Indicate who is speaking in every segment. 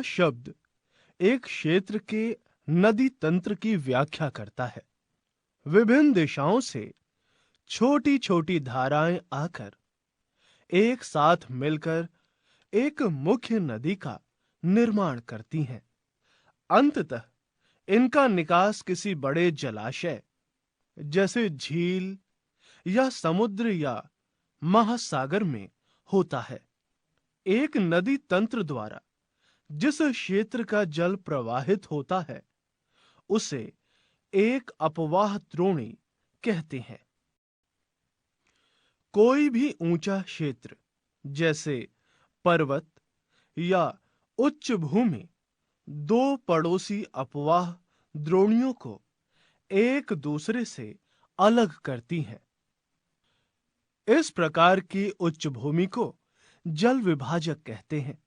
Speaker 1: शब्द एक क्षेत्र के नदी तंत्र की व्याख्या करता है। विभिन्न दिशाओं से छोटी छोटी धाराएं आकर एक साथ मिलकर एक मुख्य नदी का निर्माण करती हैं। अंततः इनका निकास किसी बड़े जलाशय जैसे झील या समुद्र या महासागर में होता है। एक नदी तंत्र द्वारा जिस क्षेत्र का जल प्रवाहित होता है उसे एक अपवाह द्रोणी कहते हैं। कोई भी ऊंचा क्षेत्र जैसे पर्वत या उच्च भूमि दो पड़ोसी अपवाह द्रोणियों को एक दूसरे से अलग करती हैं। इस प्रकार की उच्च भूमि को जल विभाजक कहते हैं।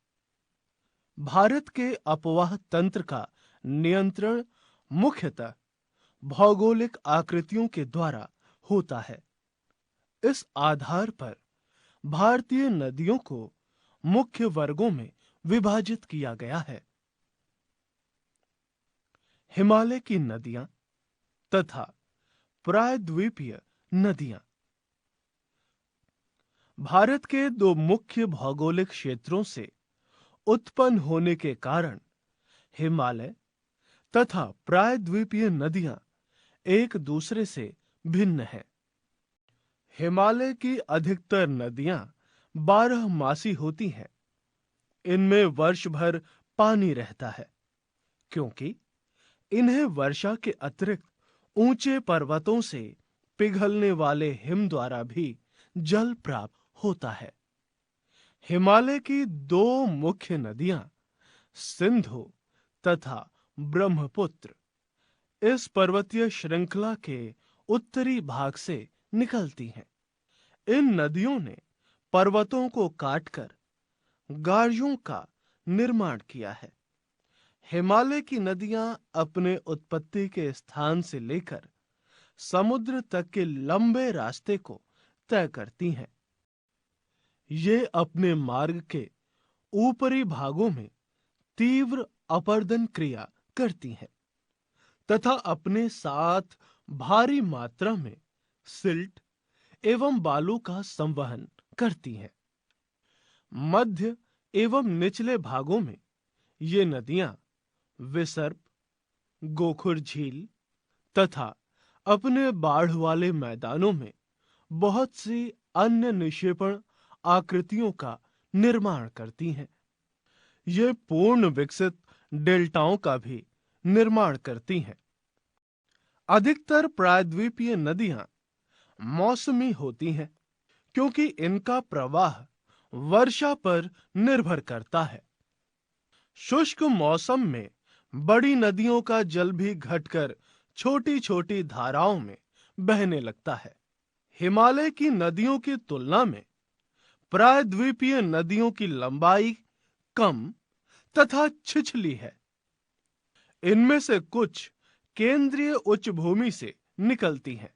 Speaker 1: भारत के अपवाह तंत्र का नियंत्रण मुख्यतः भौगोलिक आकृतियों के द्वारा होता है। इस आधार पर भारतीय नदियों को मुख्य वर्गों में विभाजित किया गया है। हिमालय की नदियां तथा प्रायद्वीपीय नदियां। भारत के दो मुख्य भौगोलिक क्षेत्रों से उत्पन्न होने के कारण हिमालय तथा प्रायद्वीपीय नदियां एक दूसरे से भिन्न हैं। हिमालय की अधिकतर नदियां 12 मासी होती हैं। इनमें वर्ष भर पानी रहता है क्योंकि इन्हें वर्षा के अतिरिक्त ऊंचे पर्वतों से पिघलने वाले हिम द्वारा भी जल प्राप्त होता है। हिमालय की दो मुख्य नदियां सिंधु तथा ब्रह्मपुत्र इस पर्वतीय श्रृंखला के उत्तरी भाग से निकलती हैं। इन नदियों ने पर्वतों को काटकर गाड़ियों का निर्माण किया है। हिमालय की नदियां अपने उत्पत्ति के स्थान से लेकर समुद्र तक के लंबे रास्ते को तय करती हैं। ये अपने मार्ग के ऊपरी भागों में तीव्र अपरदन क्रिया करती हैं तथा अपने साथ भारी मात्रा में सिल्ट एवं बालू का संवहन करती हैं। मध्य एवं निचले भागों में ये नदियां विसर्प, गोखुर झील तथा अपने बाढ़ वाले मैदानों में बहुत सी अन्य निक्षेपण आकृतियों का निर्माण करती हैं। ये पूर्ण विकसित डेल्टाओं का भी निर्माण करती हैं। अधिकतर प्रायद्वीपीय नदियां मौसमी होती हैं क्योंकि इनका प्रवाह वर्षा पर निर्भर करता है। शुष्क मौसम में बड़ी नदियों का जल भी घटकर छोटी-छोटी धाराओं में बहने लगता है। हिमालय की नदियों की तुलना में प्रायद्वीपीय नदियों की लंबाई कम तथा छिछली है। इनमें से कुछ केंद्रीय उच्च भूमि से निकलती हैं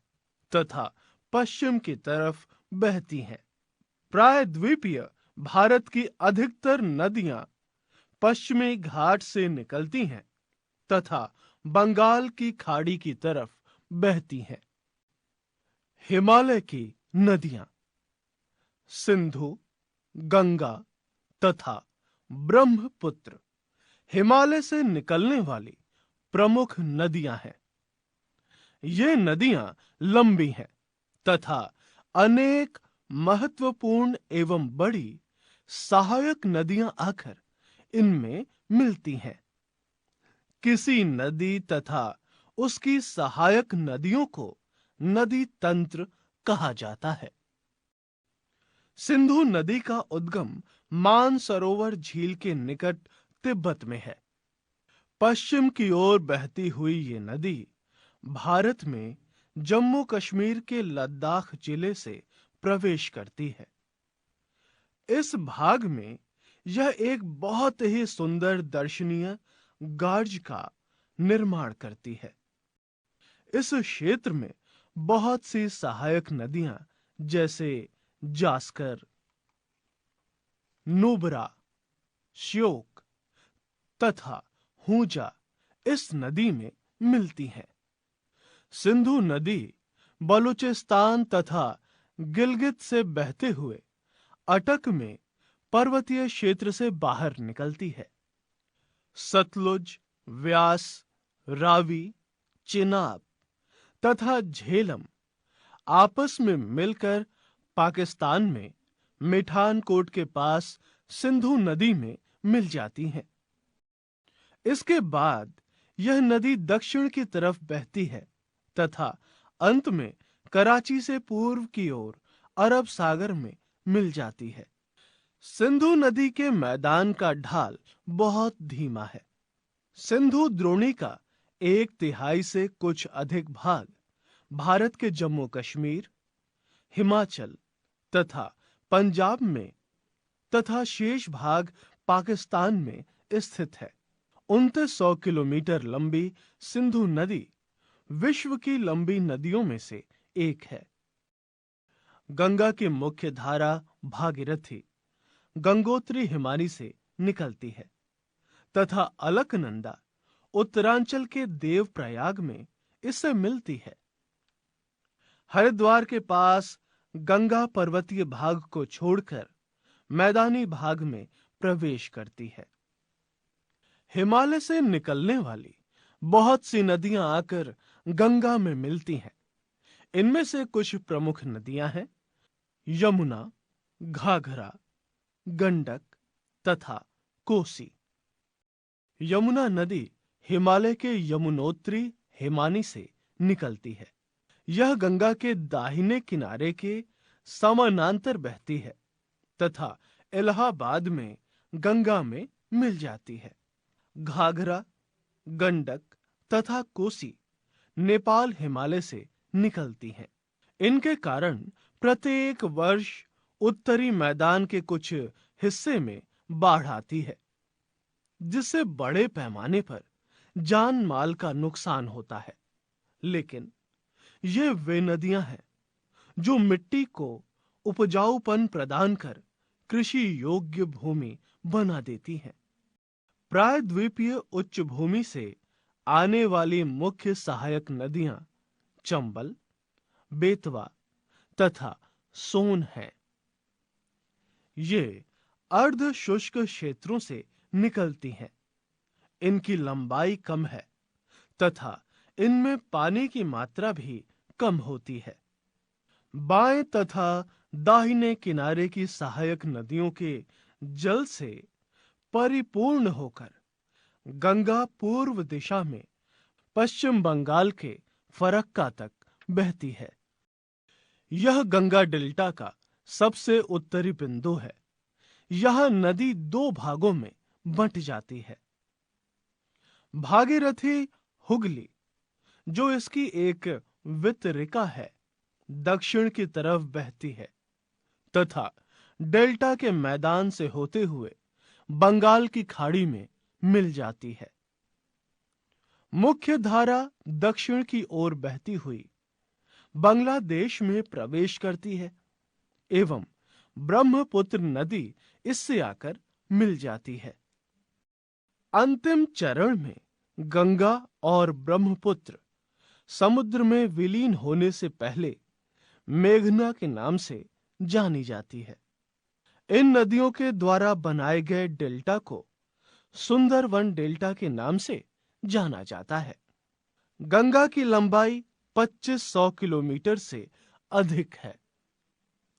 Speaker 1: तथा पश्चिम की तरफ बहती हैं। प्रायद्वीपीय भारत की अधिकतर नदियां पश्चिमी घाट से निकलती हैं तथा बंगाल की खाड़ी की तरफ बहती हैं। हिमालय की नदियां सिंधु, गंगा तथा ब्रह्मपुत्र हिमालय से निकलने वाली प्रमुख नदियां हैं। ये नदियां लंबी हैं तथा अनेक महत्वपूर्ण एवं बड़ी सहायक नदियां आकर इनमें मिलती हैं। किसी नदी तथा उसकी सहायक नदियों को नदी तंत्र कहा जाता है। सिंधु नदी का उद्गम मानसरोवर झील के निकट तिब्बत में है। पश्चिम की ओर बहती हुई ये नदी भारत में जम्मू कश्मीर के लद्दाख जिले से प्रवेश करती है। इस भाग में यह एक बहुत ही सुंदर दर्शनीय गार्ज का निर्माण करती है। इस क्षेत्र में बहुत सी सहायक नदियां जैसे जास्कर, नुब्रा, श्योक तथा हूजा इस नदी में मिलती हैं। सिंधु नदी बलूचिस्तान तथा गिलगित से बहते हुए अटक में पर्वतीय क्षेत्र से बाहर निकलती है। सतलुज, व्यास, रावी, चिनाब तथा झेलम आपस में मिलकर पाकिस्तान में मिठानकोट के पास सिंधु नदी में मिल जाती हैं। इसके बाद यह नदी दक्षिण की तरफ बहती है तथा अंत में कराची से पूर्व की ओर अरब सागर में मिल जाती है। सिंधु नदी के मैदान का ढाल बहुत धीमा है। सिंधु द्रोणी का 1/3 से कुछ अधिक भाग भारत के जम्मू कश्मीर, हिमाचल तथा पंजाब में तथा शेष भाग पाकिस्तान में स्थित है। 2900 किलोमीटर लंबी सिंधु नदी विश्व की लंबी नदियों में से एक है। गंगा की मुख्य धारा भागीरथी गंगोत्री हिमानी से निकलती है तथा अलकनंदा उत्तरांचल के देवप्रयाग में इससे मिलती है। हरिद्वार के पास गंगा पर्वतीय भाग को छोड़कर मैदानी भाग में प्रवेश करती है। हिमालय से निकलने वाली बहुत सी नदियां आकर गंगा में मिलती हैं। इनमें से कुछ प्रमुख नदियां हैं यमुना, घाघरा, गंडक तथा कोसी। यमुना नदी हिमालय के यमुनोत्री हिमानी से निकलती है। यह गंगा के दाहिने किनारे के समानांतर बहती है तथा इलाहाबाद में गंगा में मिल जाती है। घाघरा, गंडक तथा कोसी नेपाल हिमालय से निकलती हैं। इनके कारण प्रत्येक वर्ष उत्तरी मैदान के कुछ हिस्से में बाढ़ आती है, जिससे बड़े पैमाने पर जान माल का नुकसान होता है। लेकिन ये वे नदियां हैं जो मिट्टी को उपजाऊपन प्रदान कर कृषि योग्य भूमि बना देती हैं। प्रायद्वीपीय उच्च भूमि से आने वाली मुख्य सहायक नदियां चंबल, बेतवा तथा सोन हैं। ये अर्ध शुष्क क्षेत्रों से निकलती हैं। इनकी लंबाई कम है तथा इनमें पानी की मात्रा भी कम होती है। बाएं तथा दाहिने किनारे की सहायक नदियों के जल से परिपूर्ण होकर गंगा पूर्व दिशा में पश्चिम बंगाल के फरक्का तक बहती है। यह गंगा डेल्टा का सबसे उत्तरी बिंदु है। यह नदी दो भागों में बंट जाती है। भागीरथी हुगली, जो इसकी एक वितरिका है, दक्षिण की तरफ बहती है तथा डेल्टा के मैदान से होते हुए बंगाल की खाड़ी में मिल जाती है। मुख्य धारा दक्षिण की ओर बहती हुई बांग्लादेश में प्रवेश करती है एवं ब्रह्मपुत्र नदी इससे आकर मिल जाती है। अंतिम चरण में गंगा और ब्रह्मपुत्र समुद्र में विलीन होने से पहले मेघना के नाम से जानी जाती है। इन नदियों के द्वारा बनाए गए डेल्टा को सुंदरवन डेल्टा के नाम से जाना जाता है। गंगा की लंबाई 2500 किलोमीटर से अधिक है।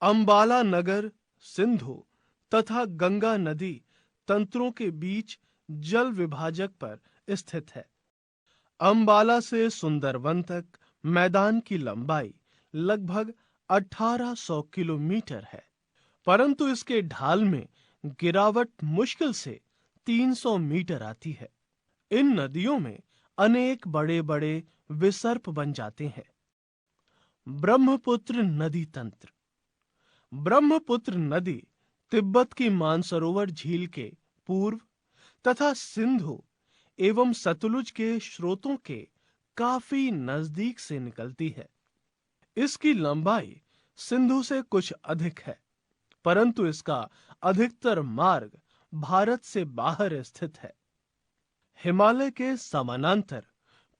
Speaker 1: अंबाला नगर सिंधु तथा गंगा नदी तंत्रों के बीच जल विभाजक पर स्थित है। अंबाला से सुंदरवन तक मैदान की लंबाई लगभग 1800 किलोमीटर है, परंतु इसके ढाल में गिरावट मुश्किल से 300 मीटर आती है। इन नदियों में अनेक बड़े-बड़े विसर्प बन जाते हैं। ब्रह्मपुत्र नदी तंत्र। ब्रह्मपुत्र नदी तिब्बत की मानसरोवर झील के पूर्व तथा सिंधु एवं सतलुज के स्रोतों के काफी नजदीक से निकलती है। इसकी लंबाई सिंधु से कुछ अधिक है, परंतु इसका अधिकतर मार्ग भारत से बाहर स्थित है। हिमालय के समानांतर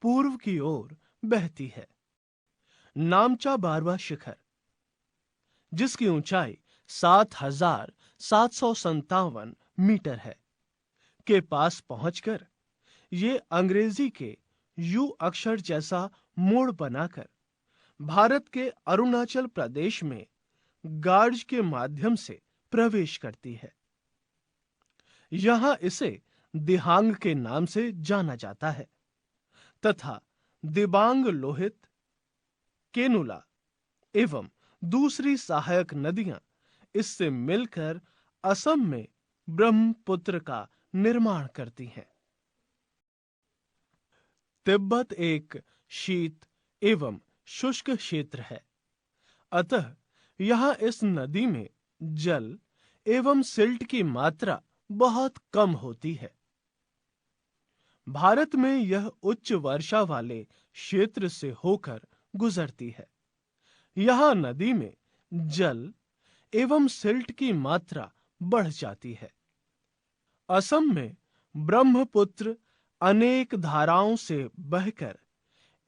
Speaker 1: पूर्व की ओर बहती है। नामचा बारवा शिखर, जिसकी ऊंचाई 7,757 मीटर है, के पास पहुंचकर ये अंग्रेजी के यू अक्षर जैसा मोड़ बनाकर भारत के अरुणाचल प्रदेश में गार्ज के माध्यम से प्रवेश करती है। यहां इसे दिहांग के नाम से जाना जाता है तथा दिबांग लोहित, केनुला एवं दूसरी सहायक नदियां इससे मिलकर असम में ब्रह्मपुत्र का निर्माण करती हैं। तिब्बत एक शीत एवं शुष्क क्षेत्र है, अतः यहां इस नदी में जल एवं सिल्ट की मात्रा बहुत कम होती है। भारत में यह उच्च वर्षा वाले क्षेत्र से होकर गुजरती है। यहां नदी में जल एवं सिल्ट की मात्रा बढ़ जाती है। असम में ब्रह्मपुत्र अनेक धाराओं से बहकर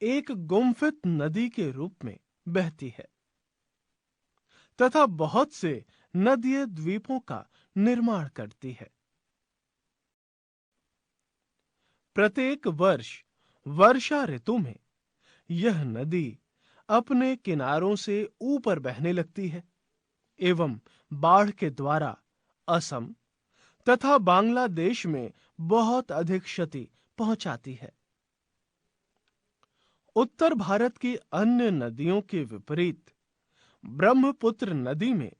Speaker 1: एक गुम्फित नदी के रूप में बहती है तथा बहुत से नदीय द्वीपों का निर्माण करती है। प्रत्येक वर्ष वर्षा ऋतु में यह नदी अपने किनारों से ऊपर बहने लगती है एवं बाढ़ के द्वारा असम तथा बांग्लादेश में बहुत अधिक क्षति पहुंचाती है। उत्तर भारत की अन्य नदियों के विपरीत ब्रह्मपुत्र नदी में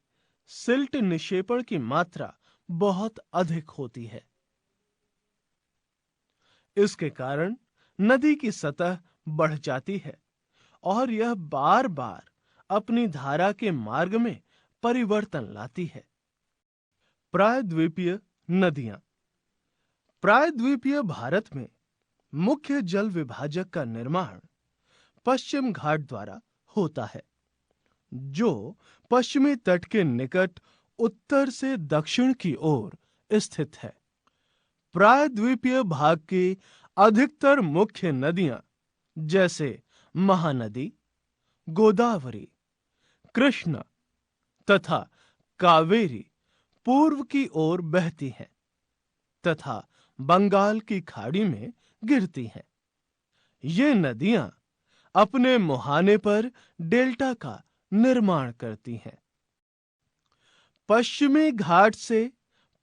Speaker 1: सिल्ट निक्षेपण की मात्रा बहुत अधिक होती है। इसके कारण नदी की सतह बढ़ जाती है और यह बार-बार अपनी धारा के मार्ग में परिवर्तन लाती है। प्रायद्वीपीय नदियां। प्रायद्वीपीय भारत में मुख्य जल विभाजक का निर्माण पश्चिम घाट द्वारा होता है, जो पश्चिमी तट के निकट उत्तर से दक्षिण की ओर स्थित है। प्रायद्वीपीय भाग की अधिकतर मुख्य नदियां जैसे महानदी, गोदावरी, कृष्णा तथा कावेरी पूर्व की ओर बहती हैं तथा बंगाल की खाड़ी में गिरती हैं। ये नदियां अपने मुहाने पर डेल्टा का निर्माण करती हैं। पश्चिमी घाट से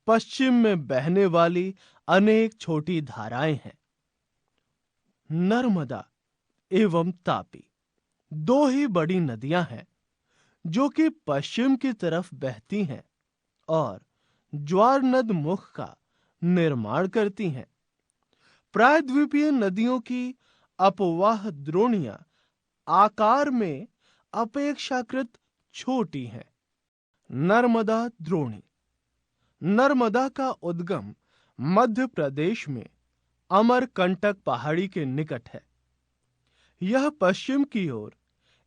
Speaker 1: पश्चिम में बहने वाली अनेक छोटी धाराएं हैं। नर्मदा एवं तापी दो ही बड़ी नदियां हैं जो कि पश्चिम की तरफ बहती हैं और ज्वार नद मुख का निर्माण करती हैं। प्रायद्वीपीय नदियों की अपवाह द्रोणियां आकार में अपेक्षाकृत छोटी हैं। नर्मदा द्रोणी। नर्मदा का उद्गम मध्य प्रदेश में अमरकंटक पहाड़ी के निकट है। यह पश्चिम की ओर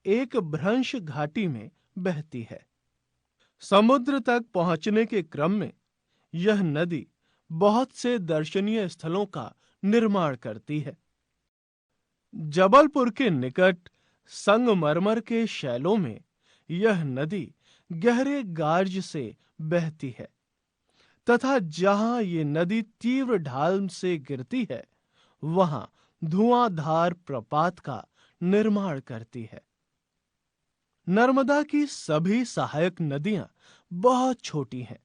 Speaker 1: एक भ्रंश घाटी में बहती है। समुद्र तक पहुंचने के क्रम में यह नदी बहुत से दर्शनीय स्थलों का निर्माण करती है। जबलपुर के निकट संगमरमर के शैलों में यह नदी गहरे गार्ज से बहती है तथा जहां ये नदी तीव्र ढाल से गिरती है वहां धुआंधार प्रपात का निर्माण करती है। नर्मदा की सभी सहायक नदियां बहुत छोटी हैं।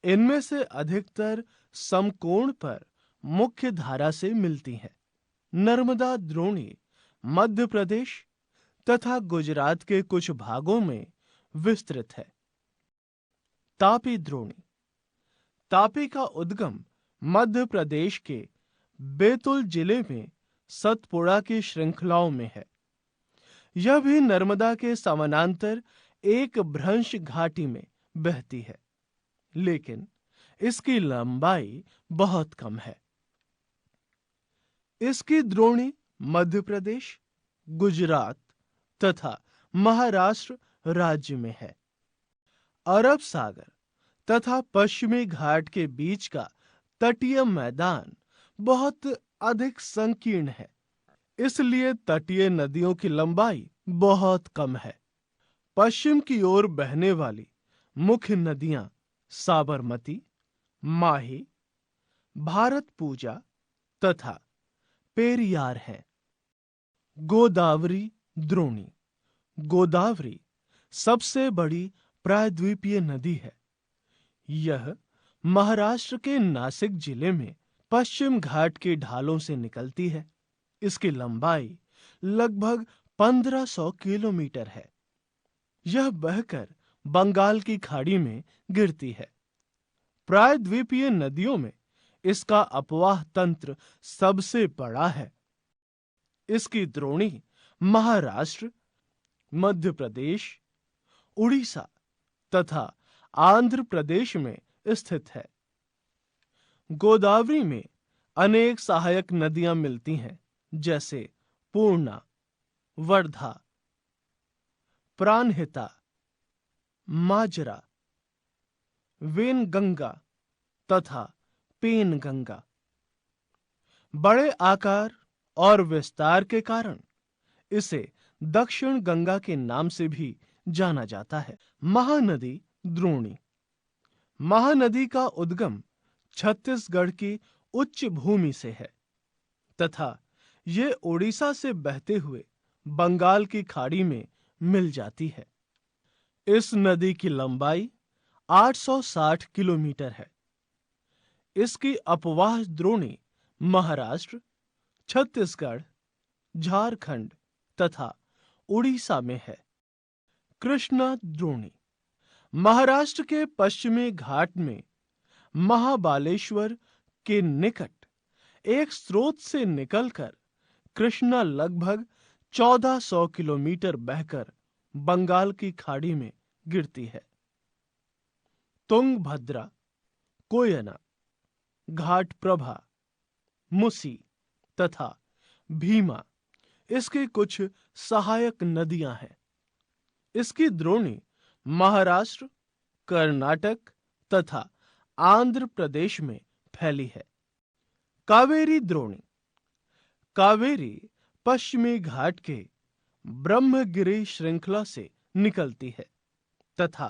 Speaker 1: इनमें से अधिकतर समकोण पर मुख्य धारा से मिलती हैं। नर्मदा द्रोणी मध्य प्रदेश तथा गुजरात के कुछ भागों में विस्तृत है। तापी द्रोणी। तापी का उद्गम मध्य प्रदेश के बैतूल जिले में सतपुड़ा की श्रृंखलाओं में है। यह भी नर्मदा के समानांतर एक भ्रंश घाटी में बहती है, लेकिन इसकी लंबाई बहुत कम है। इसकी द्रोणी मध्य प्रदेश, गुजरात तथा महाराष्ट्र राज्य में है। अरब सागर तथा पश्चिमी घाट के बीच का तटीय मैदान बहुत अधिक संकीर्ण है, इसलिए तटीय नदियों की लंबाई बहुत कम है। पश्चिम की ओर बहने वाली मुख्य नदियां साबरमती, माही, भारत पूजा तथा पेरियार हैं। गोदावरी द्रोणी। गोदावरी सबसे बड़ी प्रायद्वीपीय नदी है। यह महाराष्ट्र के नासिक जिले में पश्चिम घाट के ढालों से निकलती है। इसकी लंबाई लगभग 1500 किलोमीटर है। यह बहकर बंगाल की खाड़ी में गिरती है। प्रायद्वीपीय नदियों में इसका अपवाह तंत्र सबसे बड़ा है। इसकी द्रोणी महाराष्ट्र, मध्य प्रदेश, उड़ीसा तथा आंध्र प्रदेश में स्थित है। गोदावरी में अनेक सहायक नदियां मिलती हैं, जैसे पूर्णा, वर्धा, प्राणहिता, माजरा, वेनगंगा तथा पेनगंगा। बड़े आकार और विस्तार के कारण इसे दक्षिण गंगा के नाम से भी जाना जाता है। महानदी द्रोणी। महानदी का उद्गम छत्तीसगढ़ की उच्च भूमि से है तथा ये ओडिशा से बहते हुए बंगाल की खाड़ी में मिल जाती है। इस नदी की लंबाई 860 किलोमीटर है। इसकी अपवाह द्रोणी महाराष्ट्र, छत्तीसगढ़, झारखंड तथा उड़ीसा में है। कृष्णा द्रोणी। महाराष्ट्र के पश्चिमी घाट में महाबालेश्वर के निकट एक स्रोत से निकलकर कृष्णा लगभग 1400 किलोमीटर बहकर बंगाल की खाड़ी में गिरती है। तुंगभद्रा, कोयना, घाटप्रभा, मुसी तथा भीमा इसकी कुछ सहायक नदियां हैं। इसकी द्रोणी महाराष्ट्र, कर्नाटक तथा आंध्र प्रदेश में फैली है। कावेरी द्रोणी। कावेरी पश्चिमी घाट के ब्रह्मगिरी श्रृंखला से निकलती है तथा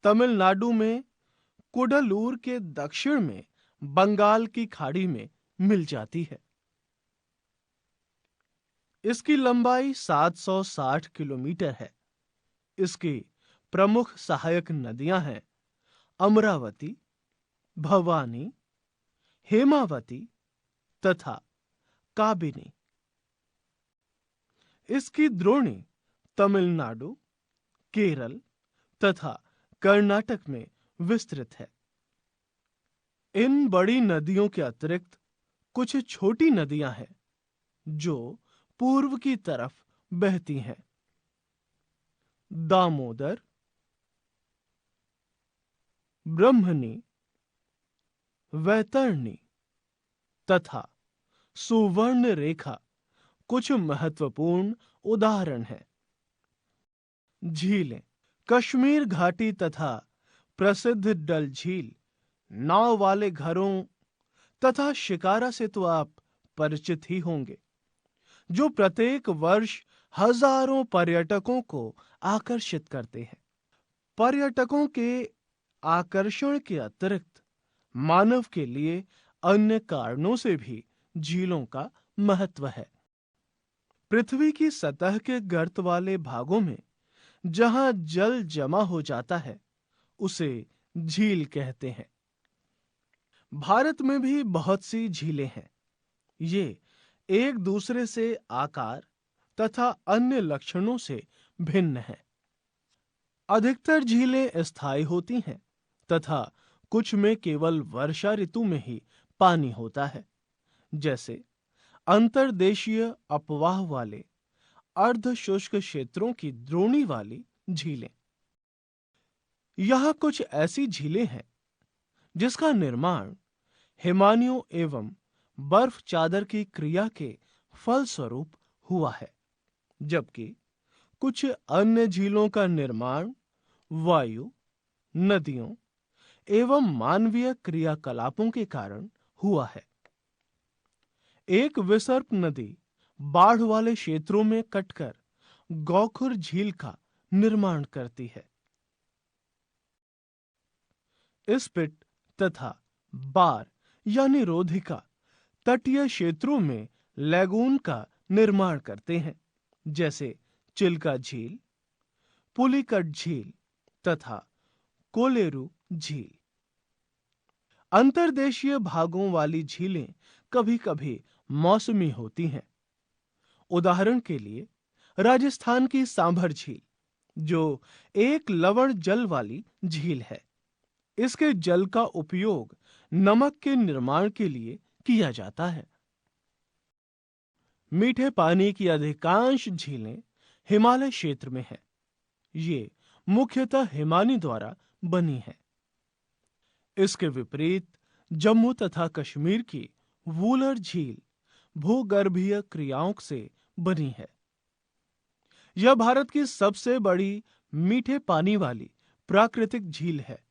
Speaker 1: तमिलनाडु में कुडलूर के दक्षिण में बंगाल की खाड़ी में मिल जाती है। इसकी लंबाई 760 किलोमीटर है। इसकी प्रमुख सहायक नदियां हैं अमरावती, भवानी, हेमावती तथा काबिनी। इसकी द्रोणी तमिलनाडु, केरल तथा कर्नाटक में विस्तृत है। इन बड़ी नदियों के अतिरिक्त कुछ छोटी नदियां हैं जो पूर्व की तरफ बहती हैं। दामोदर, ब्रह्मणी, वैतरणी तथा सुवर्ण रेखा कुछ महत्वपूर्ण उदाहरण हैं। झीलें। कश्मीर घाटी तथा प्रसिद्ध डल झील नाव वाले घरों तथा शिकारा से तो आप परिचित ही होंगे, जो प्रत्येक वर्ष हजारों पर्यटकों को आकर्षित करते हैं। पर्यटकों के आकर्षण के अतिरिक्त मानव के लिए अन्य कारणों से भी झीलों का महत्व है। पृथ्वी की सतह के गर्त वाले भागों में जहां जल जमा हो जाता है, उसे झील कहते हैं। भारत में भी बहुत सी झीलें हैं। ये एक दूसरे से आकार तथा अन्य लक्षणों से भिन्न हैं। अधिकतर झीलें स्थायी होती हैं तथा कुछ में केवल वर्षा ऋतु में ही पानी होता है, जैसे अंतर्देशीय अपवाह वाले अर्ध शुष्क क्षेत्रों की द्रोणी वाली झीलें। यह कुछ ऐसी झीलें हैं जिसका निर्माण हिमानियों एवं बर्फ चादर की क्रिया के फलस्वरूप हुआ है, जबकि कुछ अन्य झीलों का निर्माण वायु, नदियों एवं मानवीय क्रियाकलापों के कारण हुआ है। एक विसर्प नदी बाढ़ वाले क्षेत्रों में कटकर गौखुर झील का निर्माण करती है। स्पिट तथा बार यानी रोधिका तटीय क्षेत्रों में लैगून का निर्माण करते हैं, जैसे चिल्का झील, पुलिकट झील तथा कोलेरू झील। अंतर्देशीय भागों वाली झीलें कभी-कभी मौसमी होती हैं। उदाहरण के लिए राजस्थान की सांभर झील, जो एक लवण जल वाली झील है। इसके जल का उपयोग नमक के निर्माण के लिए किया जाता है। मीठे पानी की अधिकांश झीलें हिमालय क्षेत्र में हैं। ये मुख्यतः हिमानी द्वारा बनी हैं। इसके विपरीत जम्मू तथा कश्मीर की वूलर झील भूगर्भीय क्रियाओं से बनी है। यह भारत की सबसे बड़ी मीठे पानी वाली प्राकृतिक झील है।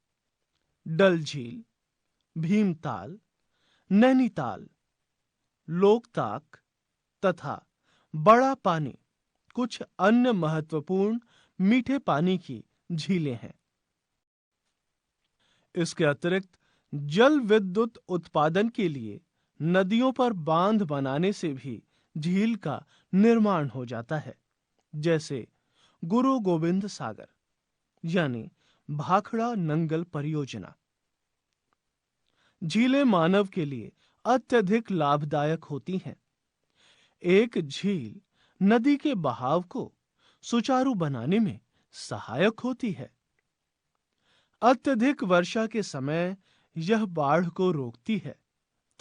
Speaker 1: डल झील, भीमताल, नैनीताल, लोकताक तथा बड़ा पानी कुछ अन्य महत्वपूर्ण मीठे पानी की झीलें हैं। इसके अतिरिक्त जल विद्युत उत्पादन के लिए नदियों पर बांध बनाने से भी झील का निर्माण हो जाता है, जैसे गुरु गोविंद सागर यानी भाखड़ा नंगल परियोजना। झीलें मानव के लिए अत्यधिक लाभदायक होती हैं। एक झील नदी के बहाव को सुचारू बनाने में सहायक होती है। अत्यधिक वर्षा के समय यह बाढ़ को रोकती है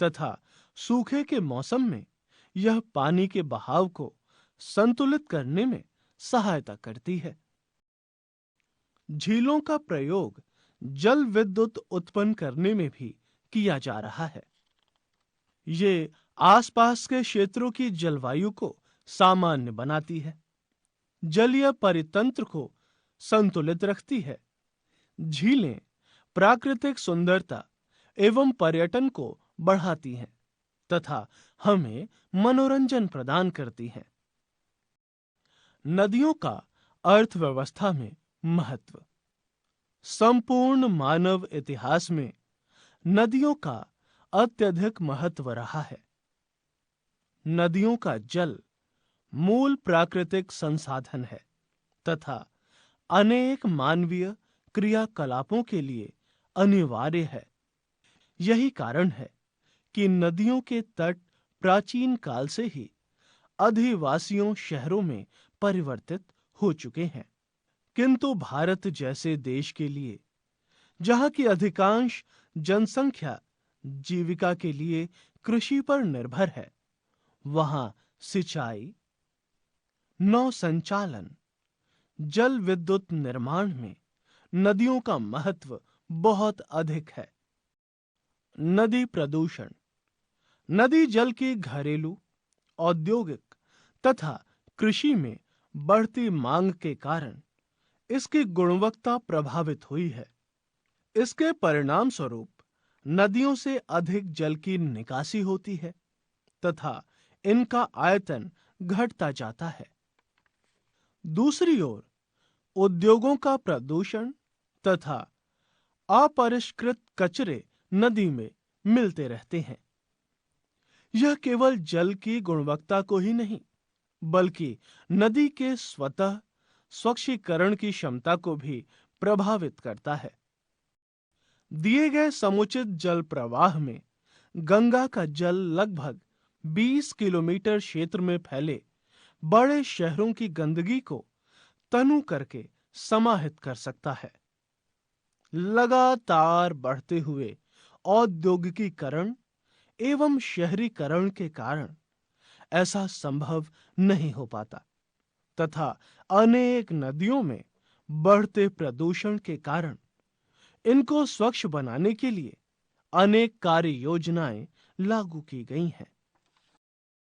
Speaker 1: तथा सूखे के मौसम में यह पानी के बहाव को संतुलित करने में सहायता करती है। झीलों का प्रयोग जल विद्युत उत्पन्न करने में भी किया जा रहा है। ये आसपास के क्षेत्रों की जलवायु को सामान्य बनाती है, जलीय परितंत्र को संतुलित रखती है। झीलें प्राकृतिक सुंदरता एवं पर्यटन को बढ़ाती हैं तथा हमें मनोरंजन प्रदान करती हैं। नदियों का अर्थव्यवस्था में महत्व। संपूर्ण मानव इतिहास में नदियों का अत्यधिक महत्व रहा है। नदियों का जल मूल प्राकृतिक संसाधन है तथा अनेक मानवीय क्रियाकलापों के लिए अनिवार्य है। यही कारण है कि नदियों के तट प्राचीन काल से ही अधिवासियों शहरों में परिवर्तित हो चुके हैं। किंतु भारत जैसे देश के लिए, जहां की अधिकांश जनसंख्या जीविका के लिए कृषि पर निर्भर है, वहां सिंचाई, नौ संचालन, जल विद्युत निर्माण में नदियों का महत्व बहुत अधिक है। नदी प्रदूषण। नदी जल की घरेलू, औद्योगिक तथा कृषि में बढ़ती मांग के कारण इसकी गुणवत्ता प्रभावित हुई है। इसके परिणाम स्वरूप नदियों से अधिक जल की निकासी होती है तथा इनका आयतन घटता जाता है। दूसरी ओर उद्योगों का प्रदूषण तथा अपरिष्कृत कचरे नदी में मिलते रहते हैं। यह केवल जल की गुणवत्ता को ही नहीं, बल्कि नदी के स्वतः स्वच्छीकरण की क्षमता को भी प्रभावित करता है। दिए गए समुचित जल प्रवाह में गंगा का जल लगभग 20 किलोमीटर क्षेत्र में फैले बड़े शहरों की गंदगी को तनु करके समाहित कर सकता है। लगातार बढ़ते हुए औद्योगिकीकरण एवं शहरीकरण के कारण ऐसा संभव नहीं हो पाता तथा अनेक नदियों में बढ़ते प्रदूषण के कारण इनको स्वच्छ बनाने के लिए अनेक कार्य योजनाएं लागू की गई हैं।